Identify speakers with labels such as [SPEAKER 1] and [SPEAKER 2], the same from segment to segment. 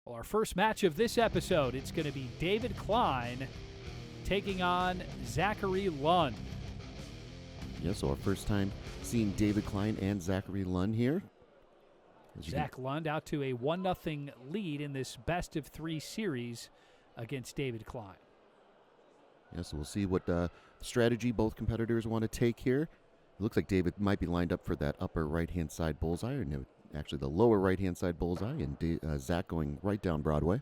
[SPEAKER 1] Well, our first match of this episode, it's going to be David Klein taking on Zachary Lund.
[SPEAKER 2] Yeah, so our first time seeing David Klein and Zachary Lund here.
[SPEAKER 1] Zach Lund out to a 1-0 lead in this best-of-3 series against David Klein.
[SPEAKER 2] Yeah, so we'll see what strategy both competitors want to take here. It looks like David might be lined up for that upper right-hand side bullseye, or no, actually the lower right-hand side bullseye, and Zach going right down Broadway.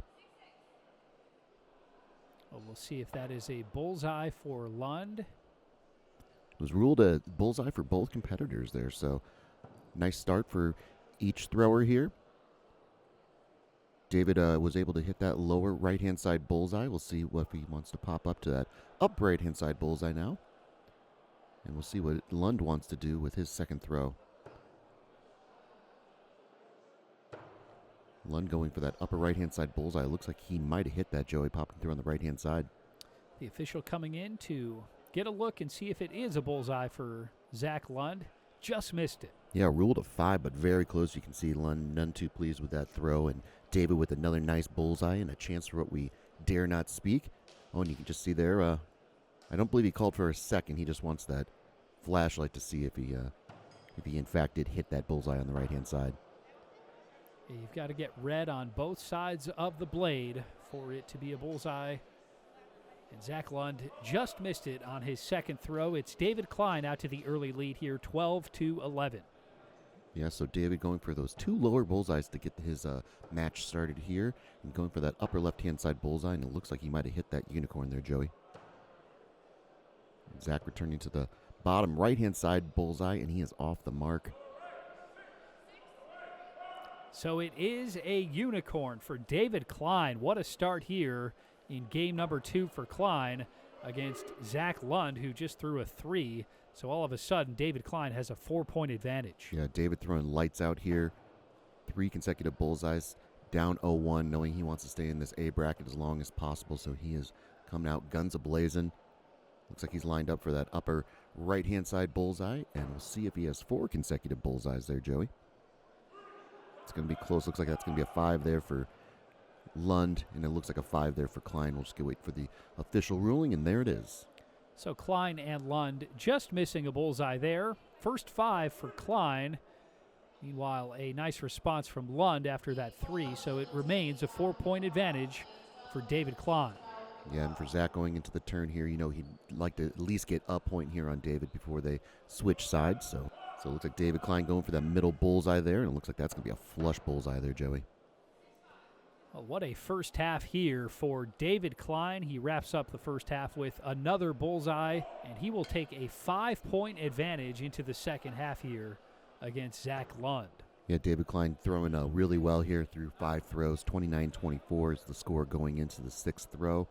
[SPEAKER 1] Well, we'll see if that is a bullseye for Lund.
[SPEAKER 2] It was ruled a bullseye for both competitors there, so nice start for each thrower here. David was able to hit that lower right-hand side bullseye. We'll see what he wants to pop up to that up right-hand side bullseye now. And we'll see what Lund wants to do with his second throw. Lund going for that upper right-hand side bullseye. Looks like he might have hit that, Joey, popping through on the right-hand side.
[SPEAKER 1] The official coming in to get a look and see if it is a bullseye for Zach Lund. Just missed it.
[SPEAKER 2] Yeah, ruled a 5, but very close. You can see Lund none too pleased with that throw, and David with another nice bullseye and a chance for what we dare not speak. Oh, and you can just see there, I don't believe he called for a second. He just wants that flashlight to see if he in fact did hit that bullseye on the right-hand side.
[SPEAKER 1] You've got to get red on both sides of the blade for it to be a bullseye. And Zach Lund just missed it on his second throw. It's David Klein out to the early lead here, 12-11.
[SPEAKER 2] Yeah, so David going for those two lower bullseyes to get his match started here, and going for that upper left-hand side bullseye, and it looks like he might have hit that unicorn there, Joey. Zach returning to the bottom right-hand side bullseye, and he is off the mark.
[SPEAKER 1] So it is a unicorn for David Klein. What a start here in game number 2 for Klein against Zach Lund, who just threw a 3. So all of a sudden, David Klein has a 4-point advantage.
[SPEAKER 2] Yeah, David throwing lights out here. 3 consecutive bullseyes, down 0-1, knowing he wants to stay in this A bracket as long as possible. So he is coming out guns a-blazing. Looks like he's lined up for that upper right-hand side bullseye, and we'll see if he has 4 consecutive bullseyes there, Joey. It's going to be close. Looks like that's going to be a 5 there for Lund, and it looks like a 5 there for Klein. We'll just wait for the official ruling, and there it is.
[SPEAKER 1] So Klein and Lund just missing a bullseye there. First 5 for Klein. Meanwhile, a nice response from Lund after that 3, so it remains a 4-point advantage for David Klein.
[SPEAKER 2] Yeah, and for Zach going into the turn here, you know, he'd like to at least get a point here on David before they switch sides. So it looks like David Klein going for that middle bullseye there, and it looks like that's going to be a flush bullseye there, Joey.
[SPEAKER 1] Well, what a first half here for David Klein. He wraps up the first half with another bullseye, and he will take a 5-point advantage into the second half here against Zach Lund.
[SPEAKER 2] Yeah, David Klein throwing really well here through 5 throws. 29-24 is the score going into the 6th throw.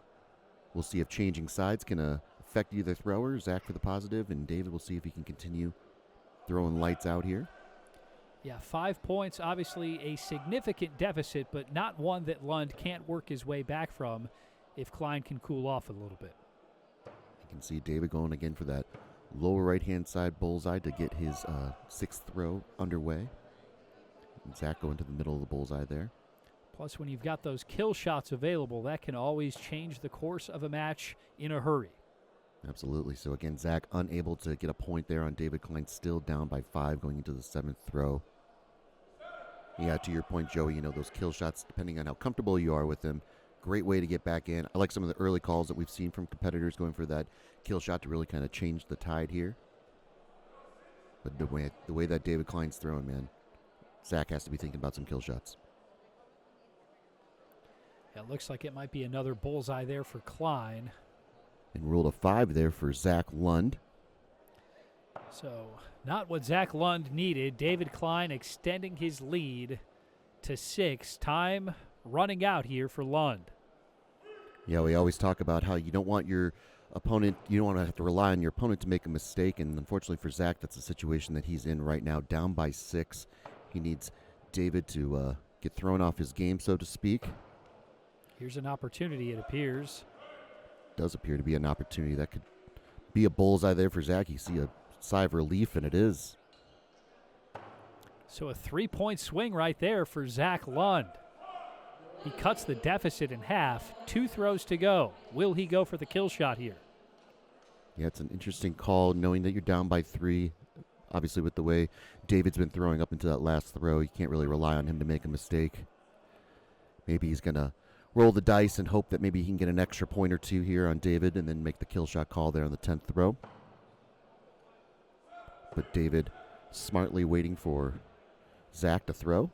[SPEAKER 2] We'll see if changing sides can affect either thrower. Zach for the positive, and David will see if he can continue throwing lights out here.
[SPEAKER 1] Yeah, 5 points, obviously a significant deficit, but not one that Lund can't work his way back from if Klein can cool off a little bit.
[SPEAKER 2] You can see David going again for that lower right-hand side bullseye to get his 6th throw underway. And Zach going to the middle of the bullseye there.
[SPEAKER 1] Plus, when you've got those kill shots available, that can always change the course of a match in a hurry.
[SPEAKER 2] Absolutely. So again, Zach unable to get a point there on David Klein, still down by 5 going into the 7th throw. Yeah, to your point, Joey, you know, those kill shots, depending on how comfortable you are with them, great way to get back in. I like some of the early calls that we've seen from competitors going for that kill shot to really kind of change the tide here. But the way that David Klein's throwing, man, Zach has to be thinking about some kill shots.
[SPEAKER 1] It looks like it might be another bullseye there for Klein.
[SPEAKER 2] And ruled a 5 there for Zach Lund.
[SPEAKER 1] So not what Zach Lund needed. David Klein extending his lead to 6. Time running out here for Lund.
[SPEAKER 2] Yeah, we always talk about how you don't want your opponent, you don't want to have to rely on your opponent to make a mistake. And unfortunately for Zach, that's the situation that he's in right now. Down by 6. He needs David to get thrown off his game, so to speak.
[SPEAKER 1] Here's an opportunity, it appears.
[SPEAKER 2] Does appear to be an opportunity. That could be a bullseye there for Zach. You see a sigh of relief, and it is.
[SPEAKER 1] So a 3-point swing right there for Zach Lund. He cuts the deficit in half. 2 throws to go. Will he go for the kill shot here?
[SPEAKER 2] Yeah, it's an interesting call, knowing that you're down by 3. Obviously, with the way David's been throwing up into that last throw, you can't really rely on him to make a mistake. Maybe he's going to roll the dice and hope that maybe he can get an extra point or 2 here on David and then make the kill shot call there on the 10th throw. But David smartly waiting for Zach to throw.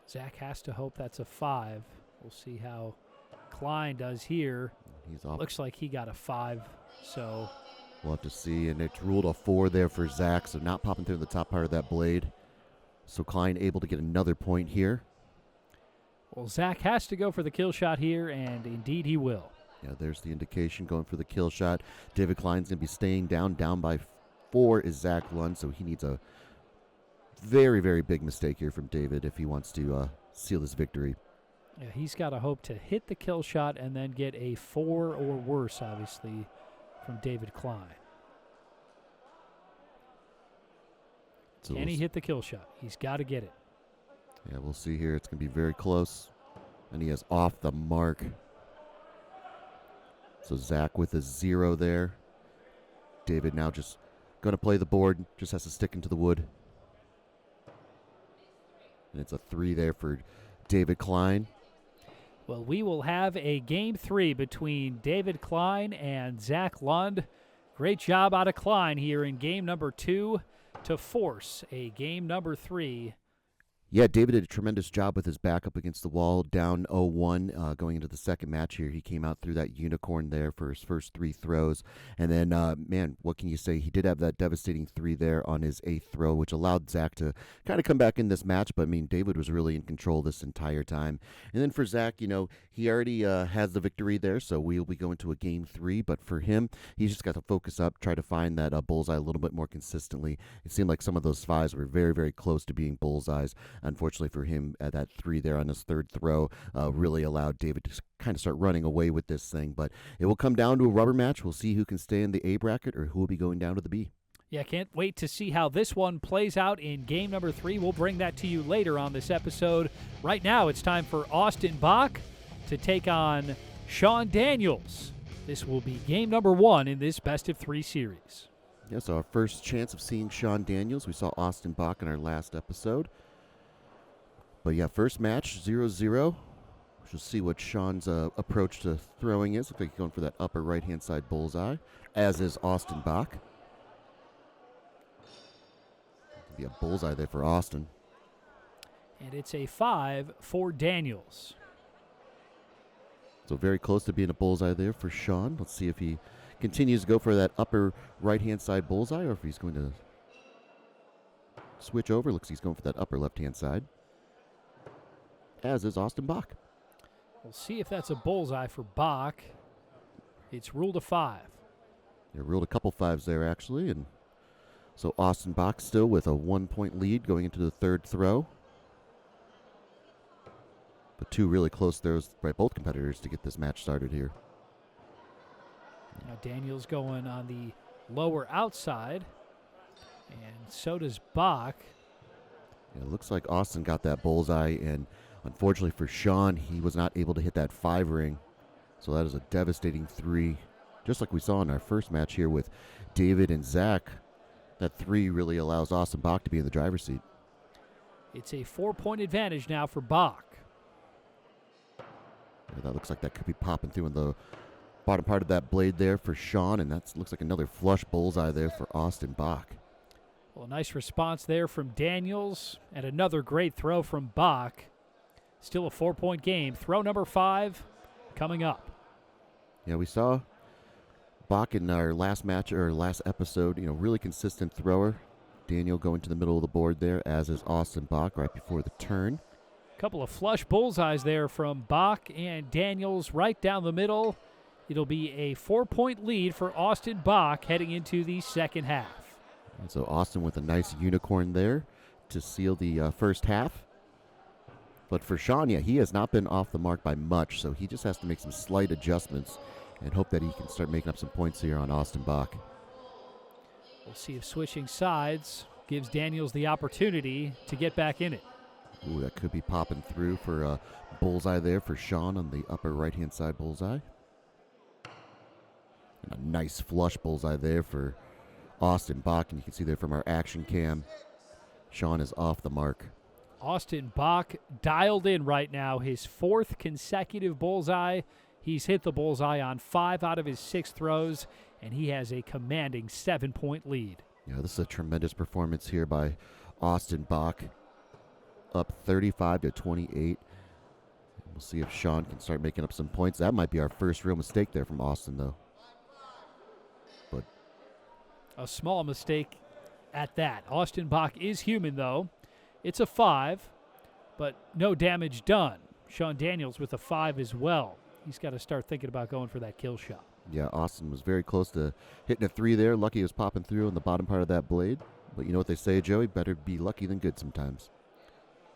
[SPEAKER 1] Zach has to hope that's a 5. We'll see how Klein does here.
[SPEAKER 2] He's off.
[SPEAKER 1] Looks like he got a 5, so
[SPEAKER 2] we'll have to see. And it's ruled a 4 there for Zach, so not popping through the top part of that blade. So Klein able to get another point here.
[SPEAKER 1] Well, Zach has to go for the kill shot here, and indeed he will.
[SPEAKER 2] Yeah, there's the indication going for the kill shot. David Klein's going to be staying down. Down by 4 is Zach Lund, so he needs a very, very big mistake here from David if he wants to seal this victory.
[SPEAKER 1] Yeah, he's got to hope to hit the kill shot and then get a 4 or worse, obviously, from David Klein.
[SPEAKER 2] So
[SPEAKER 1] Can he hit the kill shot? He's got to get it.
[SPEAKER 2] Yeah, we'll see here. It's going to be very close. And he is off the mark. So Zach with a 0 there. David now just going to play the board. Just has to stick into the wood. And it's a 3 there for David Klein.
[SPEAKER 1] Well, we will have a game 3 between David Klein and Zach Lund. Great job out of Klein here in game number 2 to force a game number 3.
[SPEAKER 2] Yeah, David did a tremendous job with his back up against the wall, down 0-1 going into the second match here. He came out through that unicorn there for his first 3 throws. And then, man, what can you say? He did have that devastating 3 there on his 8th throw, which allowed Zach to kind of come back in this match. But, I mean, David was really in control this entire time. And then for Zach, you know, he already has the victory there, so we'll be going to a game 3. But for him, he's just got to focus up, try to find that bullseye a little bit more consistently. It seemed like some of those 5s were very, very close to being bullseyes. Unfortunately for him, that 3 there on his 3rd throw really allowed David to kind of start running away with this thing. But it will come down to a rubber match. We'll see who can stay in the A bracket or who will be going down to the B.
[SPEAKER 1] Yeah, can't wait to see how this one plays out in game number 3. We'll bring that to you later on this episode. Right now, it's time for Austin Bach to take on Sean Daniels. This will be game number 1 in this best of 3 series.
[SPEAKER 2] Yeah, so our first chance of seeing Sean Daniels. We saw Austin Bach in our last episode. But yeah, first match, 0-0. We'll see what Sean's approach to throwing is. Looks like he's going for that upper right-hand side bullseye, as is Austin Bach. Be a bullseye there for Austin.
[SPEAKER 1] And it's a 5 for Daniels.
[SPEAKER 2] So very close to being a bullseye there for Sean. Let's see if he continues to go for that upper right-hand side bullseye or if he's going to switch over. Looks like he's going for that upper left-hand side, as is Austin Bach.
[SPEAKER 1] We'll see if that's a bullseye for Bach. It's ruled a 5.
[SPEAKER 2] They ruled a couple 5s there, actually. And so Austin Bach still with a 1-point lead going into the 3rd throw. But 2 really close throws by both competitors to get this match started here.
[SPEAKER 1] Now Daniels going on the lower outside, and so does Bach.
[SPEAKER 2] Yeah, it looks like Austin got that bullseye, and unfortunately for Sean, he was not able to hit that 5 ring. So that is a devastating 3. Just like we saw in our first match here with David and Zach, that 3 really allows Austin Bach to be in the driver's seat.
[SPEAKER 1] It's a 4-point advantage now for Bach.
[SPEAKER 2] Yeah, that looks like that could be popping through in the bottom part of that blade there for Sean, and that looks like another flush bullseye there for Austin Bach.
[SPEAKER 1] Well, a nice response there from Daniels, and another great throw from Bach. Still a 4-point game. Throw number 5 coming up.
[SPEAKER 2] Yeah, we saw Bach in our last match or last episode, really consistent thrower. Daniel going to the middle of the board there, as is Austin Bach right before the turn.
[SPEAKER 1] Couple of flush bullseyes there from Bach and Daniels right down the middle. It'll be a 4-point lead for Austin Bach heading into the second half.
[SPEAKER 2] And so Austin with a nice unicorn there to seal the first half. But for Sean, yeah, he has not been off the mark by much, so he just has to make some slight adjustments and hope that he can start making up some points here on Austin Bach.
[SPEAKER 1] We'll see if switching sides gives Daniels the opportunity to get back in it.
[SPEAKER 2] Ooh, that could be popping through for a bullseye there for Sean on the upper right-hand side bullseye. And a nice flush bullseye there for Austin Bach. And you can see there from our action cam, Sean is off the mark.
[SPEAKER 1] Austin Bach dialed in right now, his 4th consecutive bullseye. He's hit the bullseye on 5 out of his 6 throws, and he has a commanding 7-point lead.
[SPEAKER 2] Yeah, this is a tremendous performance here by Austin Bach. Up 35-28. We'll see if Sean can start making up some points. That might be our first real mistake there from Austin, though. But
[SPEAKER 1] a small mistake at that. Austin Bach is human, though. It's a 5, but no damage done. Sean Daniels with a 5 as well. He's got to start thinking about going for that kill shot.
[SPEAKER 2] yeah, Austin was very close to hitting a 3 there. Lucky he was popping through on the bottom part of that blade. But you know what they say, Joey? Better be lucky than good sometimes.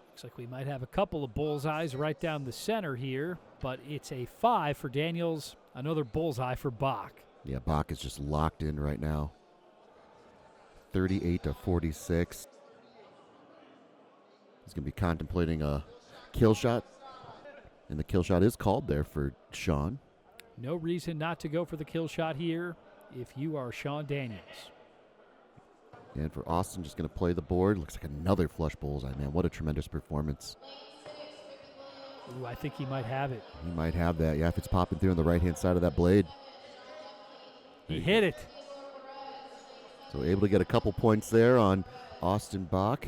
[SPEAKER 1] Looks like we might have a couple of bullseyes right down the center here, but it's a 5 for Daniels, another bullseye for Bach.
[SPEAKER 2] Yeah, Bach is just locked in right now. 38-46. He's going to be contemplating a kill shot. And the kill shot is called there for Sean.
[SPEAKER 1] No reason not to go for the kill shot here if you are Sean Daniels.
[SPEAKER 2] And for Austin, just going to play the board. Looks like another flush bullseye, man. What a tremendous performance.
[SPEAKER 1] Ooh, I think he might have it.
[SPEAKER 2] He might have that. Yeah, if it's popping through on the right-hand side of that blade.
[SPEAKER 1] He hit it.
[SPEAKER 2] So able to get a couple points there on Austin Bach.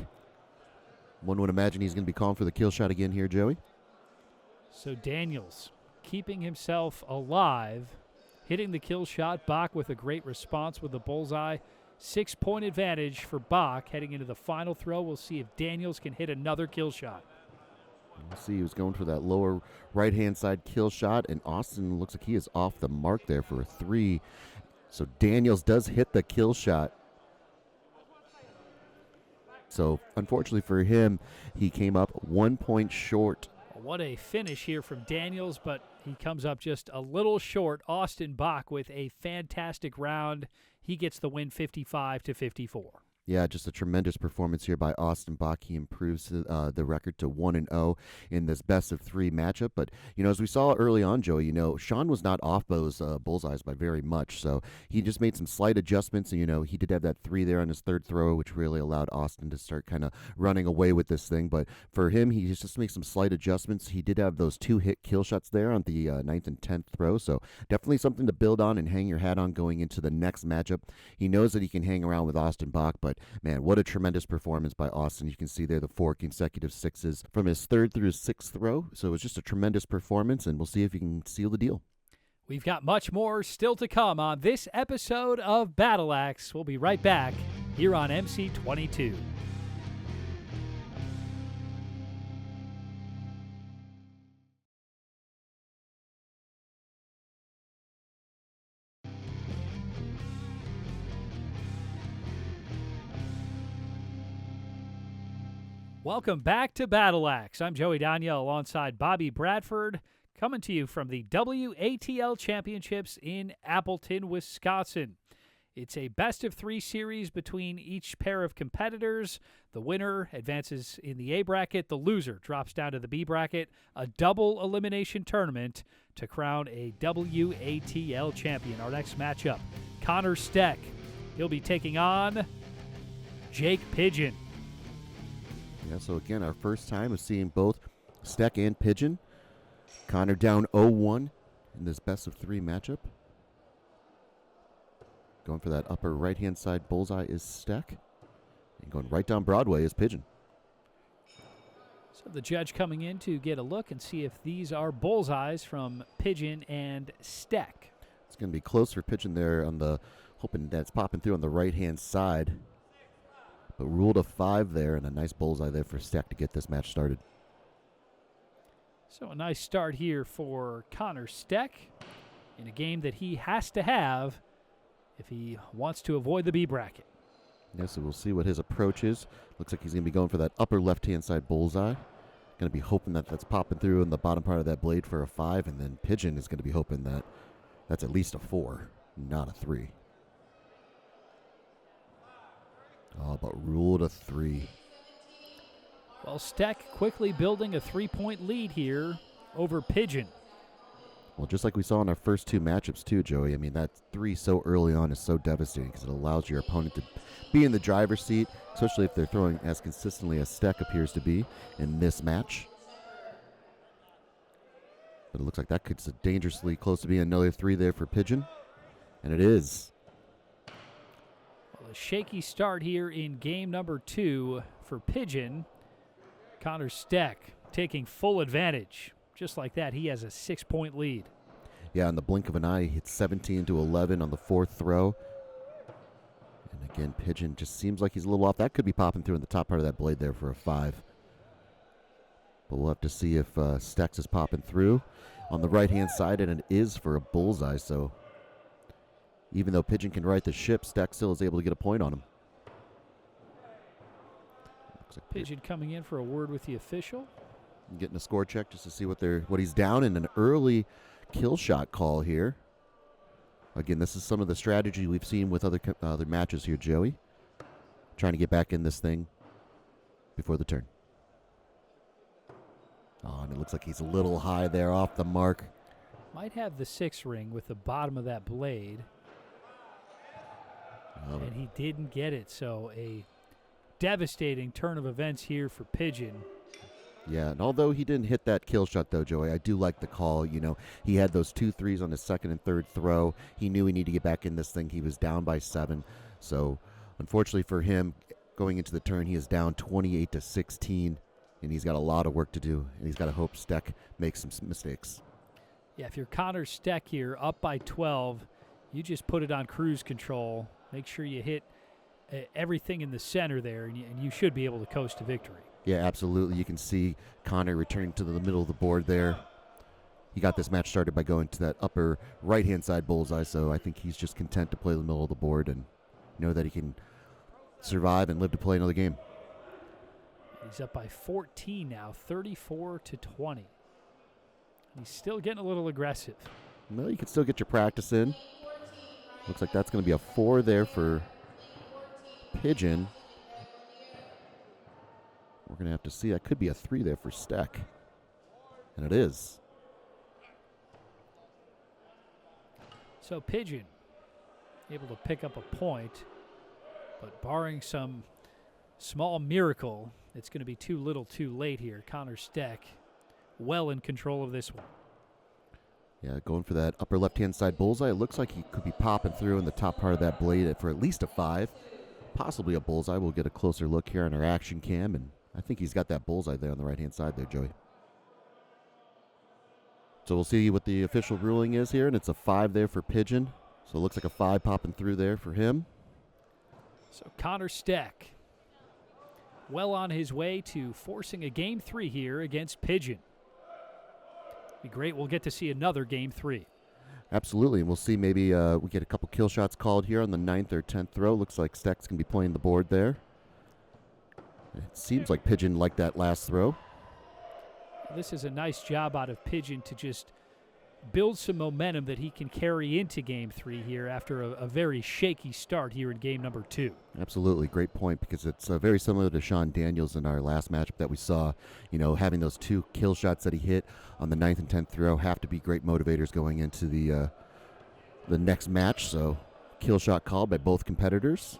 [SPEAKER 2] One would imagine he's going to be calling for the kill shot again here, Joey.
[SPEAKER 1] So Daniels keeping himself alive, hitting the kill shot. Bach with a great response with the bullseye. 6-point advantage for Bach heading into the final throw. We'll see if Daniels can hit another kill shot.
[SPEAKER 2] We'll see, he was going for that lower right-hand side kill shot, and Austin looks like he is off the mark there for a 3. So Daniels does hit the kill shot. So unfortunately for him, he came up 1 point short.
[SPEAKER 1] What a finish here from Daniels, but he comes up just a little short. Austin Bach with a fantastic round. He gets the win 55-54.
[SPEAKER 2] Yeah, just a tremendous performance here by Austin Bach. He improves the record to 1-0 in this best-of-3 matchup. But, you know, as we saw early on, Joey, you know, Sean was not off those bullseyes by very much. So he just made some slight adjustments. And, you know, he did have that 3 there on his 3rd throw, which really allowed Austin to start kind of running away with this thing. But for him, he just makes some slight adjustments. He did have those 2 hit kill shots there on the 9th and 10th throw. So definitely something to build on and hang your hat on going into the next matchup. He knows that he can hang around with Austin Bach, but man, what a tremendous performance by Austin. You can see there the 4 consecutive 6s from his 3rd through his 6th throw. So it was just a tremendous performance, and we'll see if he can seal the deal.
[SPEAKER 1] We've got much more still to come on this episode of Battle Axe. We'll be right back here on MC22. Welcome back to Battle Axe. I'm Joey Daniel alongside Bobby Bradford, coming to you from the WATL Championships in Appleton, Wisconsin. It's a best-of-3 series between each pair of competitors. The winner advances in the A bracket. The loser drops down to the B bracket. A double elimination tournament to crown a WATL champion. Our next matchup, Connor Steck. He'll be taking on Jake Pigeon.
[SPEAKER 2] Yeah, so again, our first time of seeing both Steck and Pigeon. Connor down 0-1 in this best-of-3 matchup. Going for that upper right-hand side bullseye is Steck. And going right down Broadway is Pigeon.
[SPEAKER 1] So the judge coming in to get a look and see if these are bullseyes from Pigeon and Steck.
[SPEAKER 2] It's going to be close for Pigeon there on the, hoping that's popping through on the right-hand side. But ruled a 5 there, and a nice bullseye there for Steck to get this match started.
[SPEAKER 1] So a nice start here for Connor Steck in a game that he has to have if he wants to avoid the B bracket.
[SPEAKER 2] Yeah, so we'll see what his approach is. Looks like he's going to be going for that upper left-hand side bullseye. Going to be hoping that that's popping through in the bottom part of that blade for a 5, and then Pigeon is going to be hoping that that's at least a 4, not a 3. Oh, but ruled a 3.
[SPEAKER 1] Well, Steck quickly building a 3-point lead here over Pigeon.
[SPEAKER 2] Well, just like we saw in our first two matchups too, Joey. I mean, that three so early on is so devastating because it allows your opponent to be in the driver's seat, especially if they're throwing as consistently as Steck appears to be in this match. But it looks like that could be dangerously close to being another three there for Pigeon. And it is.
[SPEAKER 1] Well, a shaky start here in game number 2 for Pigeon. Connor Steck taking full advantage. Just like that, he has a 6-point lead.
[SPEAKER 2] Yeah, in the blink of an eye, he hits 17-11 on the fourth throw. And again, Pigeon just seems like he's a little off. That could be popping through in the top part of that blade there for a 5. But we'll have to see if Stex is popping through on the right-hand side, and it is for a bullseye. So even though Pigeon can right the ship, Stex still is able to get a point on him. Looks like
[SPEAKER 1] Pigeon coming in for a word with the official.
[SPEAKER 2] Getting a score check just to see what he's down in an early kill shot call here. Again, this is some of the strategy we've seen with other matches here, Joey. Trying to get back in this thing before the turn. Oh, and it looks like he's a little high there off the mark.
[SPEAKER 1] Might have the 6 ring with the bottom of that blade. And he didn't get it, so a devastating turn of events here for Pigeon.
[SPEAKER 2] Yeah, and although he didn't hit that kill shot, though, Joey, I do like the call. You know, he had those 2 threes on his second and third throw. He knew he needed to get back in this thing. He was down by 7. So, unfortunately for him, going into the turn, he is down 28-16, and he's got a lot of work to do, and he's got to hope Steck makes some mistakes.
[SPEAKER 1] Yeah, if you're Connor Steck here, up by 12, you just put it on cruise control. Make sure you hit everything in the center there, and you should be able to coast to victory.
[SPEAKER 2] Yeah, absolutely. You can see Connor returning to the middle of the board there. He got this match started by going to that upper right-hand side bullseye, so I think he's just content to play the middle of the board and know that he can survive and live to play another game.
[SPEAKER 1] He's up by 14 now, 34-20. He's still getting a little aggressive.
[SPEAKER 2] Well, you can still get your practice in. Looks like that's going to be a 4 there for Pigeon. We're going to have to see. That could be a 3 there for Steck. And it is.
[SPEAKER 1] So Pigeon able to pick up a point, but barring some small miracle, it's going to be too little too late here. Connor Steck well in control of this one.
[SPEAKER 2] Yeah, going for that upper left-hand side bullseye. It looks like he could be popping through in the top part of that blade for at least a 5. Possibly a bullseye. We'll get a closer look here on our action cam, and I think he's got that bullseye there on the right-hand side there, Joey. So we'll see what the official ruling is here, and it's a 5 there for Pigeon. So it looks like a 5 popping through there for him.
[SPEAKER 1] So Connor Steck well on his way to forcing a Game 3 here against Pigeon. Be great. We'll get to see another Game 3.
[SPEAKER 2] Absolutely, and we'll see maybe we get a couple kill shots called here on the 9th or 10th throw. Looks like Steck's going to be playing the board there. It seems like Pigeon liked that last throw.
[SPEAKER 1] This is a nice job out of Pigeon to just build some momentum that he can carry into Game 3 here after a very shaky start here in game number 2.
[SPEAKER 2] Absolutely, great point, because it's very similar to Sean Daniels in our last matchup that we saw. You know, having those 2 kill shots that he hit on the 9th and 10th throw have to be great motivators going into the next match. So, kill shot called by both competitors.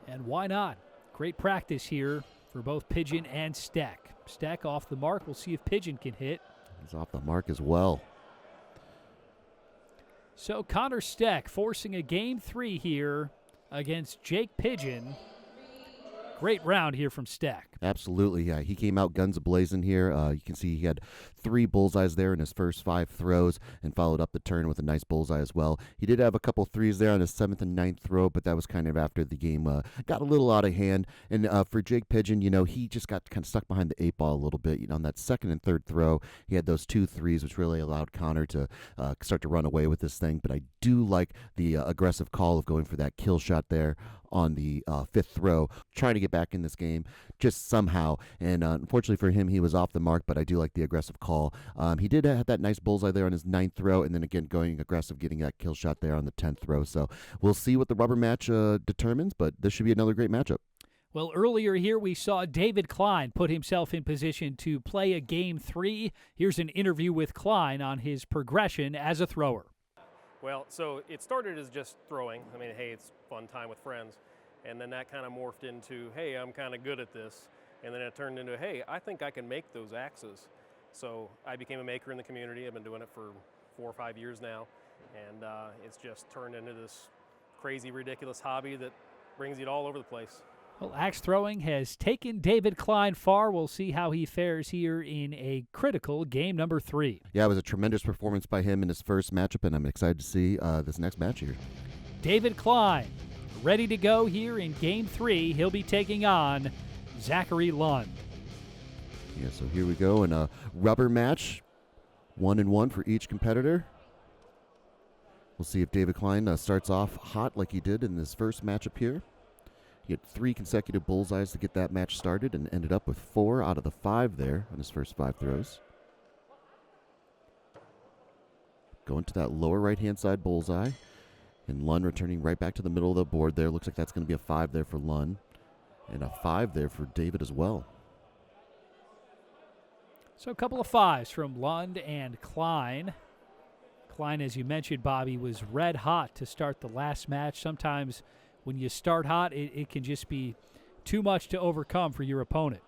[SPEAKER 1] And why not? Great practice here for both Pigeon and Steck. Steck off the mark. We'll see if Pigeon can hit.
[SPEAKER 2] He's off the mark as well.
[SPEAKER 1] So Connor Steck forcing a Game 3 here against Jake Pigeon. Great round here from Steck.
[SPEAKER 2] Absolutely, yeah. He came out guns a-blazing here. You can see he had 3 bullseyes there in his first 5 throws and followed up the turn with a nice bullseye as well. He did have a couple 3s there on his 7th and 9th throw, but that was kind of after the game got a little out of hand. And for Jake Pigeon, you know, he just got kind of stuck behind the 8 ball a little bit. You know, on that 2nd and 3rd throw, he had those 2 3s, which really allowed Connor to start to run away with this thing. But I do like the aggressive call of going for that kill shot there on the 5th throw, trying to get back in this game just somehow. And unfortunately for him, he was off the mark, but I do like the aggressive call. He did have that nice bullseye there on his 9th throw, and then again going aggressive, getting that kill shot there on the 10th throw. So we'll see what the rubber match determines, but this should be another great matchup.
[SPEAKER 1] Well, earlier here we saw David Klein put himself in position to play a Game 3. Here's an interview with Klein on his progression as a thrower.
[SPEAKER 3] Well, so it started as just throwing. I mean, hey, it's fun time with friends. And then that kind of morphed into, hey, I'm kind of good at this. And then it turned into, hey, I think I can make those axes. So I became a maker in the community. I've been doing it for 4 or 5 years now. And it's just turned into this crazy, ridiculous hobby that brings it all over the place.
[SPEAKER 1] Well, axe throwing has taken David Klein far. We'll see how he fares here in a critical game number 3.
[SPEAKER 2] Yeah, it was a tremendous performance by him in his first matchup, and I'm excited to see this next match here.
[SPEAKER 1] David Klein ready to go here in game 3. He'll be taking on Zachary Lund.
[SPEAKER 2] Yeah, so here we go in a rubber match. 1-1 for each competitor. We'll see if David Klein starts off hot like he did in his first matchup here. He had 3 consecutive bullseyes to get that match started and ended up with 4 out of the 5 there on his first 5 throws. Going to that lower right-hand side bullseye. And Lund returning right back to the middle of the board there. Looks like that's going to be a 5 there for Lund. And a 5 there for David as well.
[SPEAKER 1] So a couple of 5s from Lund and Klein. Klein, as you mentioned, Bobby, was red hot to start the last match. Sometimes when you start hot, it can just be too much to overcome for your opponent.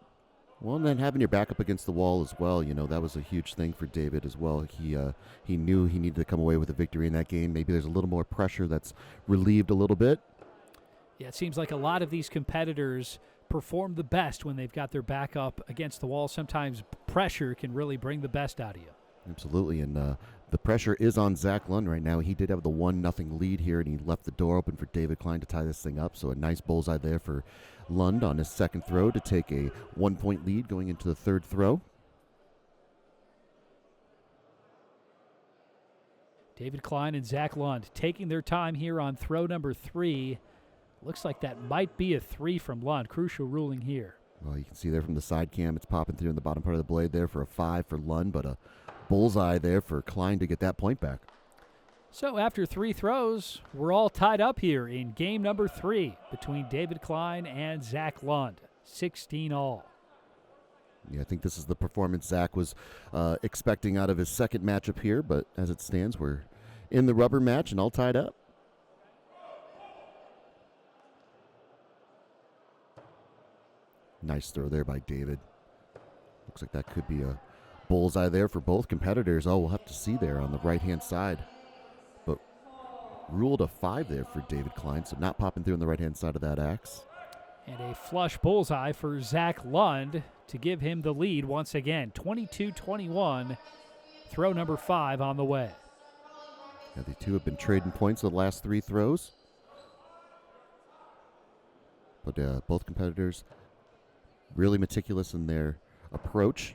[SPEAKER 2] Well, and then having your back up against the wall as well, you know, that was a huge thing for David as well. He knew he needed to come away with a victory in that game. Maybe there's a little more pressure that's relieved a little bit.
[SPEAKER 1] Yeah, it seems like a lot of these competitors perform the best when they've got their back up against the wall. Sometimes pressure can really bring the best out of you.
[SPEAKER 2] Absolutely, and the pressure is on Zach Lund right now. He did have the 1-0 lead here, and he left the door open for David Klein to tie this thing up. So a nice bullseye there for Lund on his second throw to take a 1-point lead going into the third throw.
[SPEAKER 1] David Klein and Zach Lund taking their time here on throw number 3. Looks like that might be a 3 from Lund. Crucial ruling here.
[SPEAKER 2] Well, you can see there from the side cam, it's popping through in the bottom part of the blade there for a 5 for Lund, but a bullseye there for Klein to get that point back.
[SPEAKER 1] So after 3 throws, we're all tied up here in game number 3 between David Klein and Zach Lund. 16 all.
[SPEAKER 2] Yeah, I think this is the performance Zach was expecting out of his second matchup here, but as it stands, we're in the rubber match and all tied up. Nice throw there by David. Looks like that could be a bullseye there for both competitors. Oh, we'll have to see there on the right-hand side. But ruled a 5 there for David Klein, so not popping through on the right-hand side of that axe.
[SPEAKER 1] And a flush bullseye for Zach Lund to give him the lead once again. 22-21, throw number 5 on the way.
[SPEAKER 2] Yeah, the two have been trading points the last 3 throws. But both competitors really meticulous in their approach.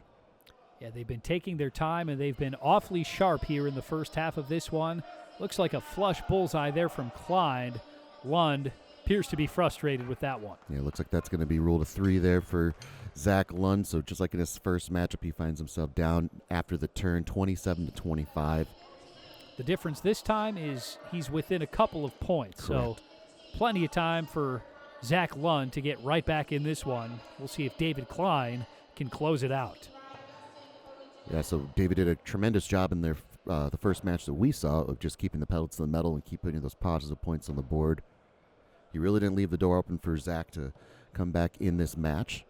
[SPEAKER 1] Yeah, they've been taking their time, and they've been awfully sharp here in the first half of this one. Looks like a flush bullseye there from Klein. Lund appears to be frustrated with that one.
[SPEAKER 2] Yeah, looks like that's going to be ruled a 3 there for Zach Lund. So just like in his first matchup, he finds himself down after the turn, 27-25.
[SPEAKER 1] The difference this time is he's within a couple of points.
[SPEAKER 2] Correct.
[SPEAKER 1] So plenty of time for Zach Lund to get right back in this one. We'll see if David Klein can close it out.
[SPEAKER 2] Yeah, so David did a tremendous job in their the first match that we saw of just keeping the pedal to the metal and keep putting those positive points on the board. He really didn't leave the door open for Zach to come back in this match.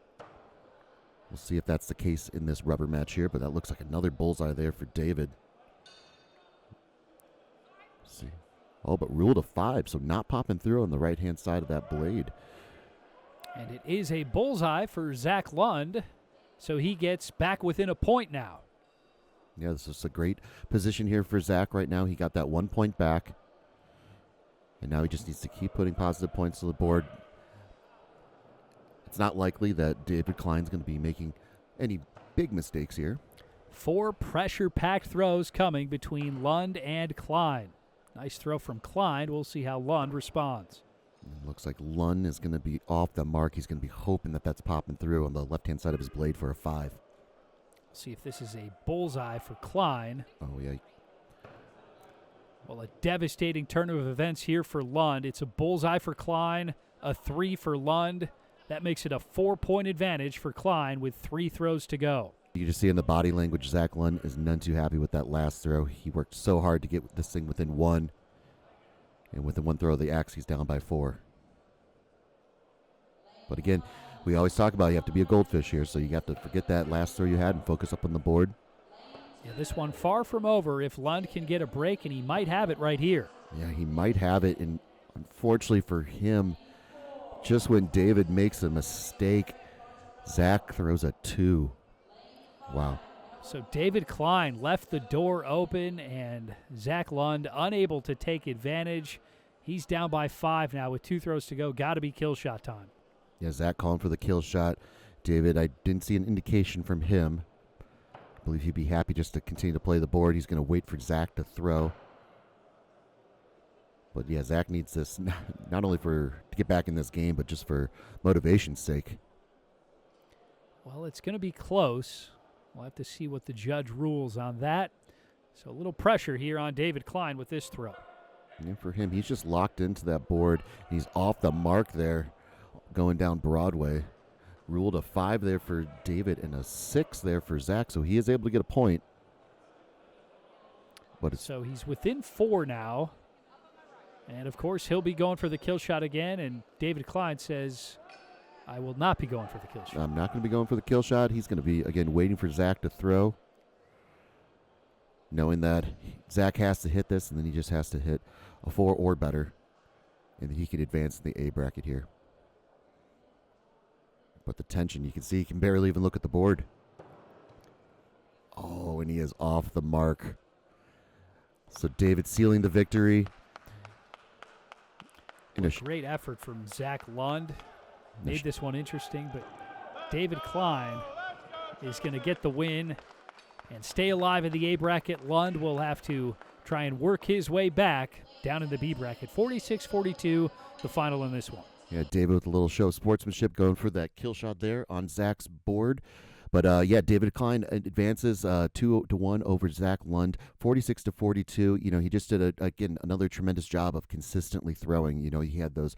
[SPEAKER 2] We'll see if that's the case in this rubber match here, but that looks like another bullseye there for David. Let's see. Oh, but ruled a 5, so not popping through on the right-hand side of that blade.
[SPEAKER 1] And it is a bullseye for Zach Lund, so he gets back within a point now.
[SPEAKER 2] Yeah, this is a great position here for Zach right now. He got that 1 point back. And now he just needs to keep putting positive points to the board. It's not likely that David Klein's going to be making any big mistakes here.
[SPEAKER 1] 4 pressure-packed throws coming between Lund and Klein. Nice throw from Klein. We'll see how Lund responds.
[SPEAKER 2] Looks like Lund is going to be off the mark. He's going to be hoping that that's popping through on the left-hand side of his blade for a 5.
[SPEAKER 1] See if this is a bullseye for Klein.
[SPEAKER 2] Oh, yeah.
[SPEAKER 1] Well, a devastating turn of events here for Lund. It's a bullseye for Klein, a 3 for Lund. That makes it a 4-point advantage for Klein with 3 throws to go.
[SPEAKER 2] You can just see in the body language, Zach Lund is none too happy with that last throw. He worked so hard to get this thing within 1. And with the 1 throw of the axe, he's down by 4. But again, we always talk about you have to be a goldfish here, so you have to forget that last throw you had and focus up on the board.
[SPEAKER 1] Yeah, this one far from over if Lund can get a break, and he might have it right here.
[SPEAKER 2] Yeah, he might have it, and unfortunately for him, just when David makes a mistake, Zach throws a 2. Wow.
[SPEAKER 1] So David Klein left the door open, and Zach Lund unable to take advantage. He's down by 5 now with 2 throws to go. Got to be kill shot time.
[SPEAKER 2] Yeah, Zach calling for the kill shot. David, I didn't see an indication from him. I believe he'd be happy just to continue to play the board. He's going to wait for Zach to throw. But yeah, Zach needs this not only to get back in this game, but just for motivation's sake.
[SPEAKER 1] Well, it's going to be close. We'll have to see what the judge rules on that. So a little pressure here on David Klein with this throw.
[SPEAKER 2] And for him, he's just locked into that board. He's off the mark there, going down Broadway. Ruled a 5 there for David and a 6 there for Zach, so he is able to get a point. But
[SPEAKER 1] so he's within 4 now. And, of course, he'll be going for the kill shot again, and David Klein says, I will not be going for the kill shot.
[SPEAKER 2] I'm not going to be going for the kill shot. He's going to be, again, waiting for Zach to throw, knowing that Zach has to hit this, and then he just has to hit a 4 or better, and then he can advance in the A bracket here. But the tension, you can see he can barely even look at the board. Oh, and he is off the mark. So David sealing the victory.
[SPEAKER 1] A great effort from Zach Lund. Made this one interesting, but David Klein is going to get the win and stay alive in the A bracket. Lund will have to try and work his way back down in the B bracket. 46-42, the final in this one.
[SPEAKER 2] Yeah, David with a little show of sportsmanship going for that kill shot there on Zach's board. But, yeah, David Klein advances 2-1 over Zach Lund, 46-42. You know, he just did, again, another tremendous job of consistently throwing. You know, he had those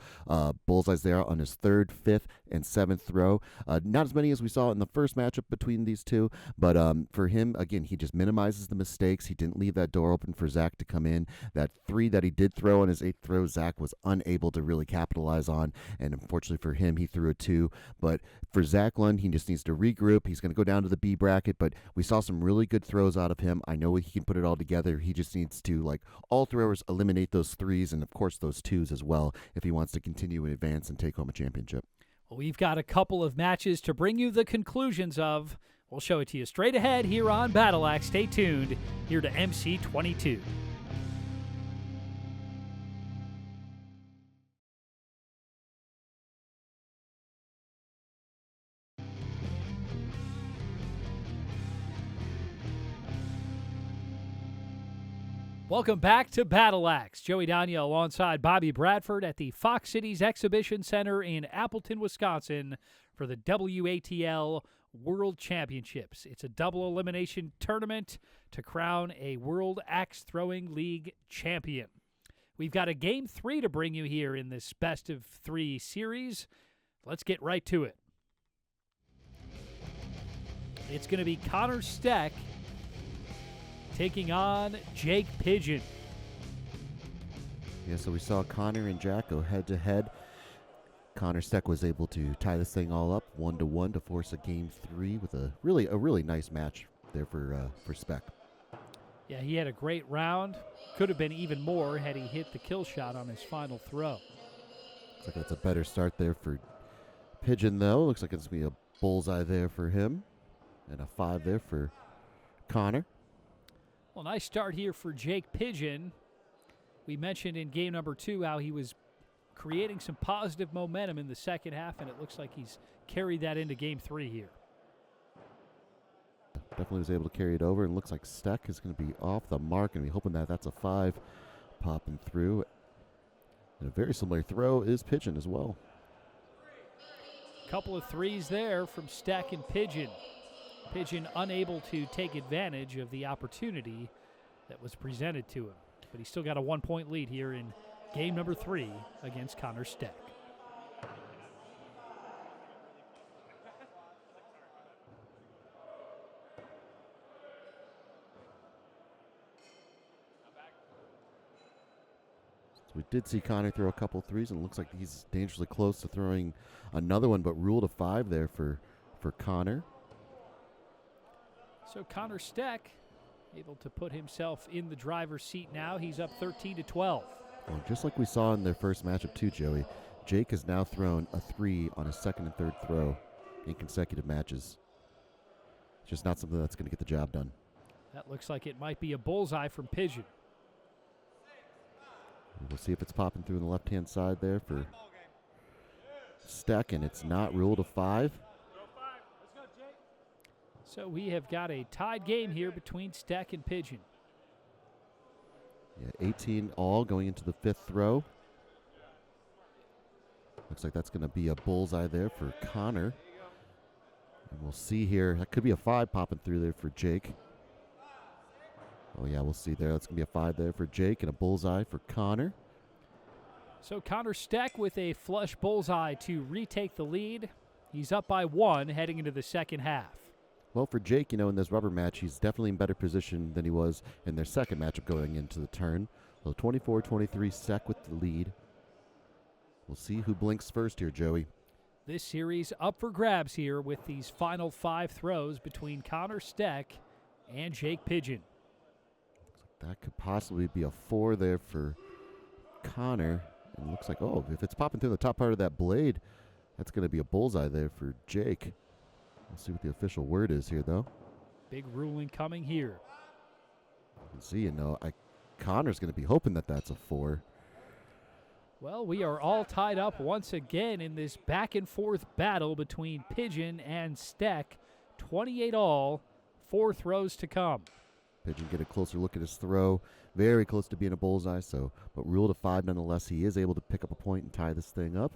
[SPEAKER 2] bullseyes there on his 3rd, 5th, and 7th throw. Not as many as we saw in the first matchup between these two, but for him, again, he just minimizes the mistakes. He didn't leave that door open for Zach to come in. That 3 that he did throw on his 8th throw, Zach was unable to really capitalize on, and unfortunately for him, he threw a 2. But for Zach Lund, he just needs to regroup. He's going to go down to the B bracket, but we saw some really good throws out of him. I know he can put it all together. He just needs to, like all throwers, eliminate those 3s and, of course, those 2s as well if he wants to continue in advance and take home a championship.
[SPEAKER 1] Well, we've got a couple of matches to bring you the conclusions of. We'll show it to you straight ahead here on Battle Axe. Stay tuned here to MC22. Welcome back to Battle Axe. Joey Dania alongside Bobby Bradford at the Fox Cities Exhibition Center in Appleton, Wisconsin for the WATL World Championships. It's a double elimination tournament to crown a World Axe Throwing League champion. We've got a Game 3 to bring you here in this best of 3 series. Let's get right to it. It's going to be Connor Steck taking on Jake Pigeon.
[SPEAKER 2] Yeah, so we saw Connor and Jack go head-to-head. Connor Steck was able to tie this thing all up 1-1 to force a Game 3 with a really nice match there for Speck.
[SPEAKER 1] Yeah, he had a great round. Could have been even more had he hit the kill shot on his final throw.
[SPEAKER 2] Looks like that's a better start there for Pigeon, though. Looks like it's going to be a bullseye there for him and a 5 there for Connor.
[SPEAKER 1] Well, nice start here for Jake Pigeon. We mentioned in game number 2 how he was creating some positive momentum in the second half, and it looks like he's carried that into game 3 here.
[SPEAKER 2] Definitely was able to carry it over, and looks like Steck is going to be off the mark, and we're hoping that that's a 5 popping through. And a very similar throw is Pigeon as well.
[SPEAKER 1] Couple of 3s there from Steck and Pigeon. Pigeon unable to take advantage of the opportunity that was presented to him. But he's still got a 1-point lead here in game number 3 against Connor Steck.
[SPEAKER 2] We did see Connor throw a couple threes, and it looks like he's dangerously close to throwing another one, but ruled a 5 there for Connor.
[SPEAKER 1] So Connor Steck able to put himself in the driver's seat now. He's up 13-12.
[SPEAKER 2] Well, just like we saw in their first matchup too, Joey, Jake has now thrown a 3 on his second and third throw in consecutive matches. It's just not something that's going to get the job done.
[SPEAKER 1] That looks like it might be a bullseye from Pigeon.
[SPEAKER 2] We'll see if it's popping through on the left-hand side there for Steck, and it's not, ruled a 5.
[SPEAKER 1] So we have got a tied game here between Steck and Pigeon.
[SPEAKER 2] Yeah, 18 all going into the 5th throw. Looks like that's going to be a bullseye there for Connor. And we'll see here. That could be a 5 popping through there for Jake. Oh, yeah, we'll see there. That's going to be a 5 there for Jake and a bullseye for Connor.
[SPEAKER 1] So Connor Steck with a flush bullseye to retake the lead. He's up by 1 heading into the second half.
[SPEAKER 2] Well, for Jake, in this rubber match, he's definitely in better position than he was in their second matchup going into the turn. So 24-23, Steck with the lead. We'll see who blinks first here, Joey.
[SPEAKER 1] This series up for grabs here with these final 5 throws between Connor Steck and Jake Pigeon.
[SPEAKER 2] That could possibly be a 4 there for Connor. And it looks like, if it's popping through the top part of that blade, that's going to be a bullseye there for Jake. We'll see what the official word is here, though.
[SPEAKER 1] Big ruling coming here.
[SPEAKER 2] You can see, Connor's going to be hoping that that's a 4.
[SPEAKER 1] Well, we are all tied up once again in this back-and-forth battle between Pigeon and Steck. 28 all, 4 throws to come.
[SPEAKER 2] Pigeon get a closer look at his throw. Very close to being a bullseye, but ruled a 5 nonetheless. He is able to pick up a point and tie this thing up.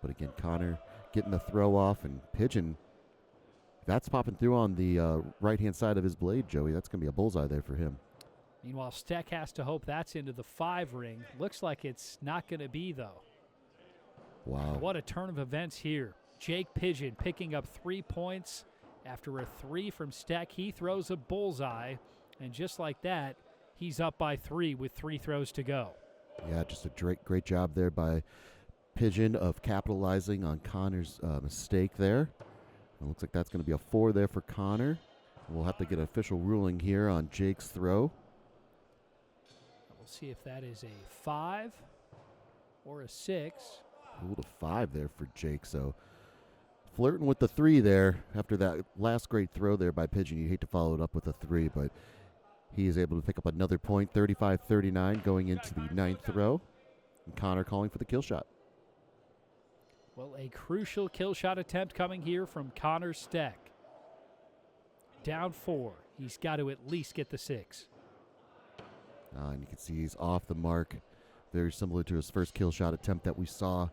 [SPEAKER 2] But again, Connor getting the throw off, and Pigeon, that's popping through on the right-hand side of his blade, Joey. That's going to be a bullseye there for him.
[SPEAKER 1] Meanwhile, Steck has to hope that's into the 5 ring. Looks like it's not going to be, though.
[SPEAKER 2] Wow.
[SPEAKER 1] What a turn of events here. Jake Pigeon picking up 3 points. After a 3 from Steck, he throws a bullseye. And just like that, he's up by 3 with 3 throws to go.
[SPEAKER 2] Yeah, just a great job there by Pigeon of capitalizing on Connor's mistake there. It looks like that's going to be a 4 there for Connor. We'll have to get an official ruling here on Jake's throw.
[SPEAKER 1] We'll see if that is a 5 or a 6.
[SPEAKER 2] Ruled a 5 there for Jake, so flirting with the 3 there after that last great throw there by Pigeon. You hate to follow it up with a 3, but he is able to pick up another point, 35-39 going into the 9th throw. And Connor calling for the kill shot.
[SPEAKER 1] Well, a crucial kill shot attempt coming here from Connor Steck. Down 4. He's got to at least get the 6.
[SPEAKER 2] And you can see he's off the mark. Very similar to his first kill shot attempt that we saw.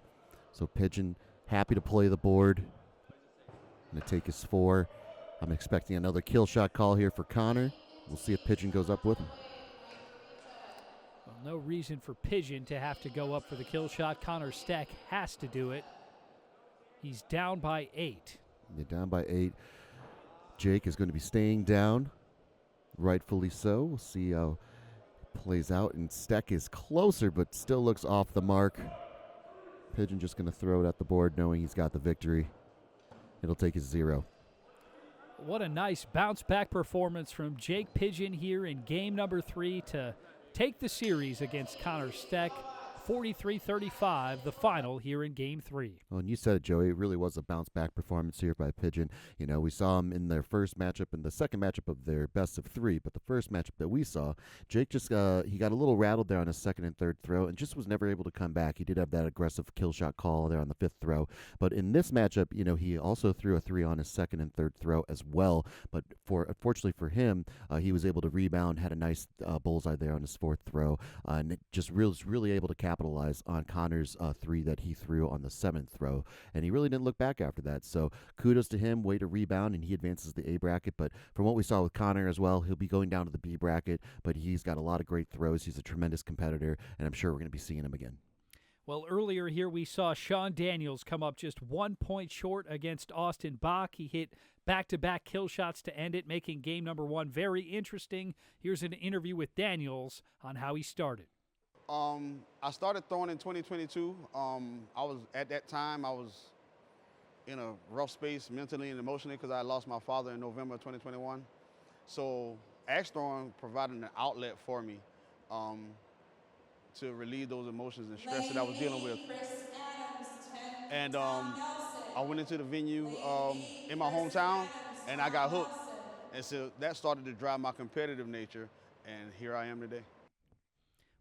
[SPEAKER 2] So Pigeon happy to play the board. Going to take his 4. I'm expecting another kill shot call here for Connor. We'll see if Pigeon goes up with him.
[SPEAKER 1] Well, no reason for Pigeon to have to go up for the kill shot. Connor Steck has to do it. He's down by 8.
[SPEAKER 2] They're down by 8. Jake is going to be staying down. Rightfully so. We'll see how it plays out. And Steck is closer, but still looks off the mark. Pigeon just going to throw it at the board, knowing he's got the victory. It'll take his 0.
[SPEAKER 1] What a nice bounce-back performance from Jake Pigeon here in game number 3 to take the series against Connor Steck. 43-35, the final here in Game 3.
[SPEAKER 2] Well, and you said it, Joey. It really was a bounce-back performance here by Pigeon. We saw him in their first matchup and the second matchup of their best of 3, but the first matchup that we saw, Jake just he got a little rattled there on his second and third throw and just was never able to come back. He did have that aggressive kill shot call there on the 5th throw, but in this matchup, he also threw a 3 on his second and third throw as well, but unfortunately for him, he was able to rebound, had a nice bullseye there on his 4th throw, and just was really able to capitalize on Connor's 3 that he threw on the 7th throw, and he really didn't look back after that. So kudos to him, way to rebound, and he advances the A bracket. But from what we saw with Connor as well, he'll be going down to the B bracket, but he's got a lot of great throws. He's a tremendous competitor, and I'm sure we're going to be seeing him again.
[SPEAKER 1] Well, earlier here we saw Sean Daniels come up just 1 point short against Austin Bach. He hit back-to-back kill shots to end it, making game number 1 very interesting. Here's an interview with Daniels on how he started.
[SPEAKER 4] I started throwing in 2022. At that time, I was in a rough space mentally and emotionally because I lost my father in November of 2021. So axe throwing provided an outlet for me to relieve those emotions and stress that I was dealing with. And I went into the venue in my hometown and I got hooked. And so that started to drive my competitive nature, and here I am today.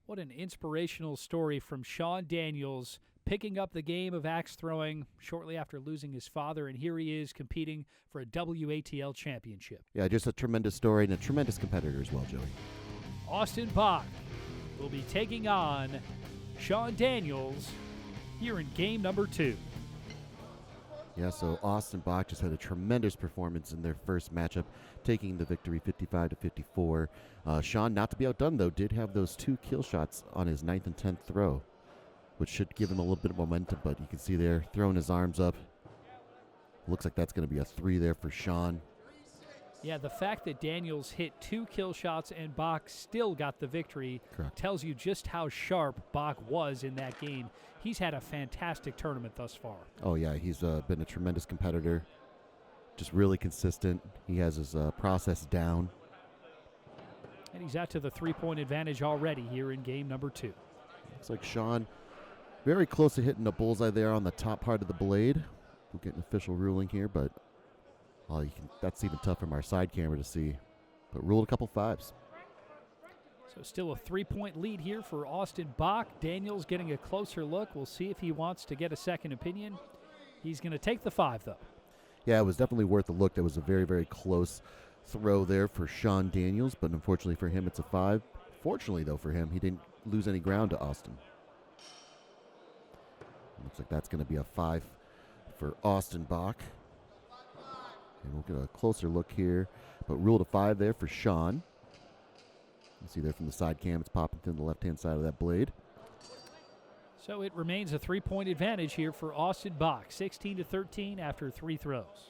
[SPEAKER 1] What an inspirational story from Sean Daniels, picking up the game of axe throwing shortly after losing his father, and here he is competing for a WATL championship.
[SPEAKER 2] Yeah, just a tremendous story and a tremendous competitor as well, Joey.
[SPEAKER 1] Austin Bach will be taking on Sean Daniels here in game number 2.
[SPEAKER 2] Yeah, so Austin Bach just had a tremendous performance in their first matchup, taking the victory 55-54. Sean, not to be outdone, though, did have those 2 kill shots on his 9th and 10th throw, which should give him a little bit of momentum, but you can see there, throwing his arms up. Looks like that's going to be a 3 there for Sean.
[SPEAKER 1] Yeah, the fact that Daniels hit 2 kill shots and Bach still got the victory tells you just how sharp Bach was in that game. He's had a fantastic tournament thus far.
[SPEAKER 2] Oh, yeah, he's been a tremendous competitor, just really consistent. He has his process down.
[SPEAKER 1] And he's out to the 3-point advantage already here in game number 2.
[SPEAKER 2] Looks like Sean very close to hitting a bullseye there on the top part of the blade. We'll get an official ruling here, but that's even tough from our side camera to see. But ruled a couple 5s.
[SPEAKER 1] So still a 3-point lead here for Austin Bach. Daniels getting a closer look. We'll see if he wants to get a second opinion. He's going to take the 5, though.
[SPEAKER 2] Yeah, it was definitely worth a look. That was a very, very close throw there for Sean Daniels, but unfortunately for him, it's a 5. Fortunately, though, for him, he didn't lose any ground to Austin. Looks like that's going to be a 5 for Austin Bach. And we'll get a closer look here, but ruled a 5 there for Sean. You see there from the side cam, it's popping through the left-hand side of that blade.
[SPEAKER 1] So it remains a 3-point advantage here for Austin Bach, 16-13 after 3 throws.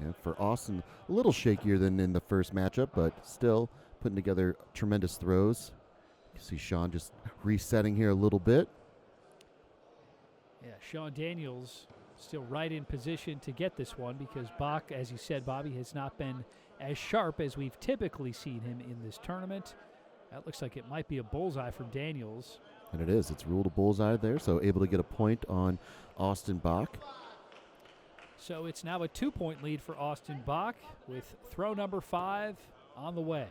[SPEAKER 2] Yeah, for Austin, a little shakier than in the first matchup, but still putting together tremendous throws. You see Sean just resetting here a little bit.
[SPEAKER 1] Yeah, Sean Daniels still right in position to get this one because Bach, as you said, Bobby, has not been as sharp as we've typically seen him in this tournament. That looks like it might be a bullseye from Daniels.
[SPEAKER 2] And it is. It's ruled a bullseye there, so able to get a point on Austin Bach.
[SPEAKER 1] So it's now a 2-point lead for Austin Bach with throw number 5 on the way.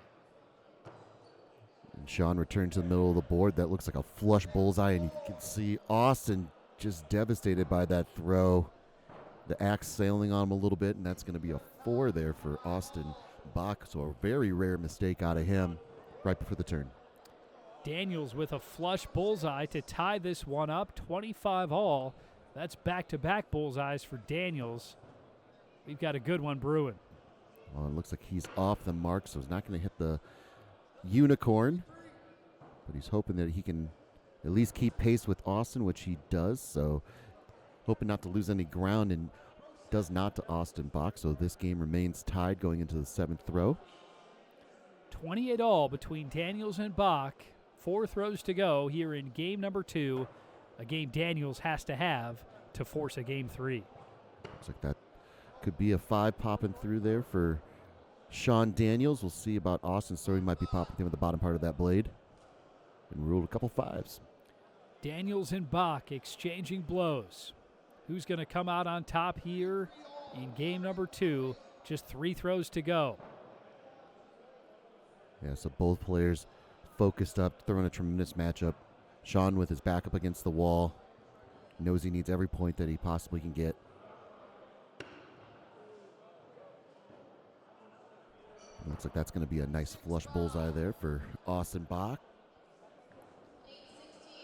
[SPEAKER 2] And Sean returned to the middle of the board. That looks like a flush bullseye, and you can see Austin just devastated by that throw. The axe sailing on him a little bit, and that's going to be a 4 there for Austin Bach. So a very rare mistake out of him right before the turn.
[SPEAKER 1] Daniels with a flush bullseye to tie this one up, 25 all. That's back-to-back bullseyes for Daniels. We've got a good one brewing.
[SPEAKER 2] Well, it looks like he's off the mark, so he's not going to hit the unicorn. But he's hoping that he can at least keep pace with Austin, which he does. So hoping not to lose any ground, and does not to Austin Bach. So this game remains tied going into the 7th throw.
[SPEAKER 1] 28 all between Daniels and Bach. 4 throws to go here in game number 2, a game Daniels has to have to force a game 3.
[SPEAKER 2] Looks like that could be a 5 popping through there for Sean Daniels. We'll see about Austin's throw. He might be popping through at the bottom part of that blade. And ruled a couple 5s.
[SPEAKER 1] Daniels and Bach exchanging blows. Who's going to come out on top here in game number 2? Just 3 throws to go.
[SPEAKER 2] Yeah, so both players focused up, throwing a tremendous matchup. Sean with his back up against the wall. Knows he needs every point that he possibly can get. Looks like that's going to be a nice flush bullseye there for Austin Bach.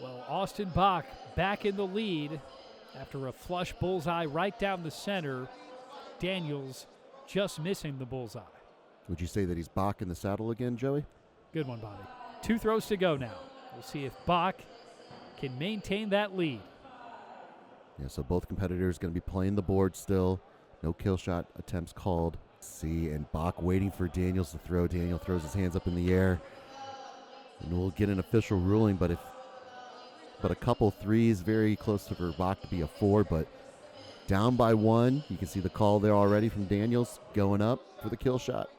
[SPEAKER 1] Well, Austin Bach back in the lead after a flush bullseye right down the center. Daniels just missing the bullseye.
[SPEAKER 2] Would you say that he's Bach in the saddle again, Joey?
[SPEAKER 1] Good one, Bobby. 2 throws to go now. We'll see if Bach can maintain that lead.
[SPEAKER 2] Yeah, so both competitors going to be playing the board still. No kill shot attempts called. Let's see, and Bach waiting for Daniels to throw. Daniel throws his hands up in the air. And we'll get an official ruling, but a couple threes, very close to for Bach to be a 4, but down by 1. You can see the call there already from Daniels going up for the kill shot.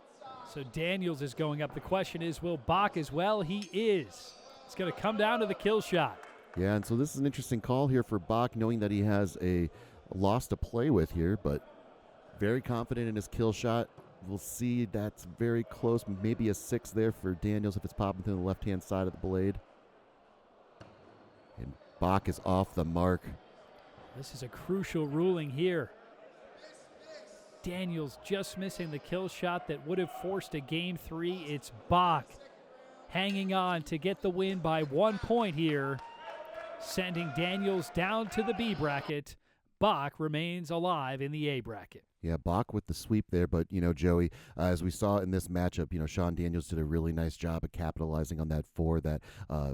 [SPEAKER 1] So Daniels is going up. The question is, will Bach as well? He is. It's going to come down to the kill shot.
[SPEAKER 2] Yeah, and so this is an interesting call here for Bach, knowing that he has a loss to play with here, but very confident in his kill shot. We'll see, that's very close. Maybe a 6 there for Daniels if it's popping through the left-hand side of the blade. And Bach is off the mark.
[SPEAKER 1] This is a crucial ruling here. Daniels just missing the kill shot that would have forced a game 3. It's Bach hanging on to get the win by 1 point here, sending Daniels down to the B bracket. Bach remains alive in the A bracket.
[SPEAKER 2] Yeah, Bach with the sweep there, but, Joey, as we saw in this matchup, Sean Daniels did a really nice job of capitalizing on that 4 that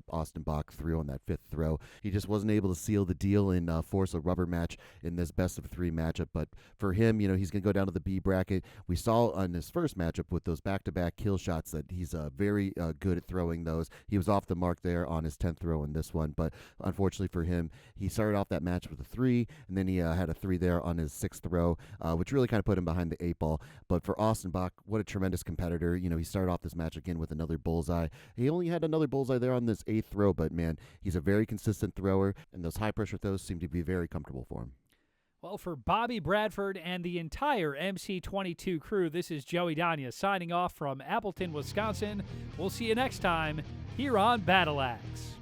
[SPEAKER 2] Austin Bach threw on that 5th throw. He just wasn't able to seal the deal and force a rubber match in this best-of-3 matchup, but for him, he's going to go down to the B bracket. We saw on his first matchup with those back-to-back kill shots that he's very good at throwing those. He was off the mark there on his 10th throw in this one, but unfortunately for him, he started off that match with a 3, and then he had a 3 there on his 6th throw, which really kind of put him behind the 8 ball. But for Austin Bach, what a tremendous competitor. He started off this match again with another bullseye. He only had another bullseye there on this 8th throw, but man, he's a very consistent thrower, and those high-pressure throws seem to be very comfortable for him.
[SPEAKER 1] Well, for Bobby Bradford and the entire MC22 crew, this is Joey Dania signing off from Appleton, Wisconsin. We'll see you next time here on Battle Axe.